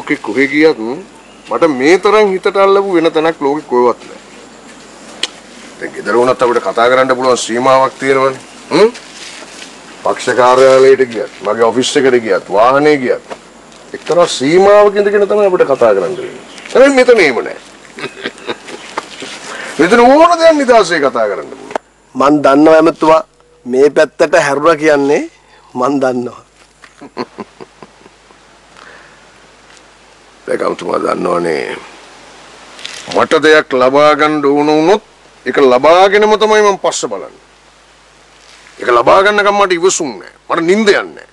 ලෝකෙ කොහෙ ගියත් මට මේ තරම් හිතට අල්ලපු වෙන තැනක් ලෝකෙ කොහෙවත් නැහැ. දැන් ගෙදර වුණත් අපිට කතා කරන්න පුළුවන් සීමාවක් තියෙනවනේ. පක්ෂ කාර්යාලයට ගියත්, මගේ ඔෆිස් එකට ගියත්, වාහනේ ගියත් එක්තරා සීමාවක ඉඳගෙන තමයි අපිට කතා කරන්න වෙන්නේ. හැබැයි මෙතන එහෙම නැහැ. මෙතන ඕන දෙයක් නිදාසේ කතා කරන්න පුළුවන්. මන් දන්නවා ඇමතුමා මේ පැත්තට හැරුණා කියන්නේ මන් දන්නවා. ඒකමතුමා දන්නවනේ මට දෙයක් ලබා ගන්න ඕන වුණොත් ඒක ලබාගෙනම තමයි මම පස්ස බලන්නේ. ඒක ලබා ගන්නකම් මට ඉවසුම් නැහැ. මට නිින්ද යන්නේ නැහැ.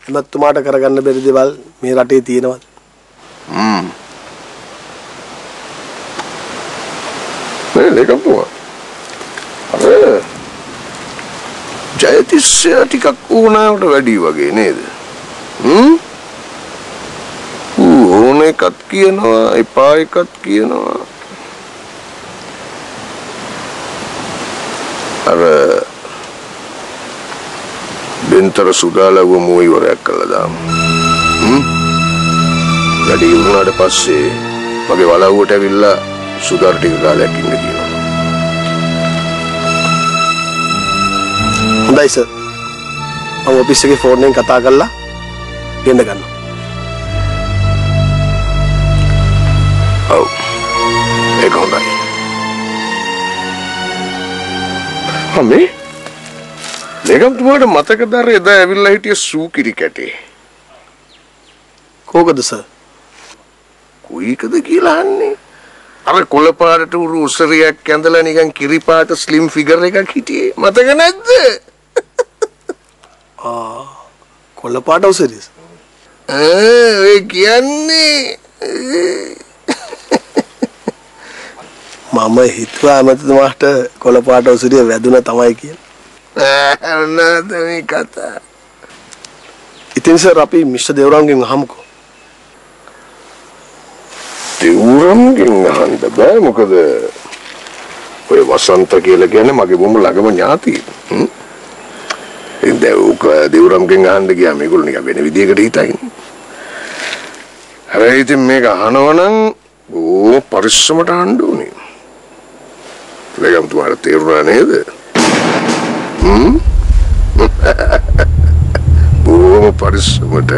එමත්තුමාට කරගන්න බැරි දේවල් මේ රටේ තියෙනවද? ඒකමතුමා අර ජයතිස්ස ටිකක් ඕනාවට වැඩි වගේ නේද? ඕන එකක් කියනවා එපා එකක් කියනවා. අර බෙන්තර සුදාලව මොයිවරයක් කළා දාමු. වැඩි වුණාට පස්සේ මගේ වලව්වට ඇවිල්ලා සුදාර ටික කාලයක් ඉන්න කියනවා. හොඳයි සර්. මම ඔෆිස් එකේ ෆෝන් එකෙන් කතා කරලා ගෙන්න ගන්නවා. ඔව්. ඒක හොඳයි. අම්මේ ලේකම්තුමාට මතකද අර එදා ඇවිල්ලා හිටිය සූකිරි කැටේ? කෝකද සර්? කුයිකද කියලා අහන්නේ. අර කොළ පාටට උරු උසරියක් ඇඳලා නිකන් කිරි පාට ස්ලිම් ෆිගර් එකක් හිටියේ. මතක නැද්ද? කොළ පාට උසරිය. ඒ කියන්නේ මම හිතුවා ඇමතුමාට කොළ පාට උසරිය වැදුනා තමයි කියලා. නේද මේ කතා. ඉතින් සර් අපි මිස්ටර් දේවරම්ගෙන් අහමුකෝ. දේවරම්ගෙන් අහන්න බෑ මොකද ඔය වසන්ත කියලා කියන්නේ මගේ බොම්බ ළඟම ඥාතියෙක්. ඉතින් දේවරම්ගෙන් අහන්න ගියාම මේගොල්ලෝ නිකන් වෙන විදියකට හිතයිනේ. හැබැයි ඉතින් මේක අහනවනම් ඕ පරිස්සමට අහන්න ඕනේ. ලේකම්තුමාට තේරුණා නේද? බොහොම පරිස්සමට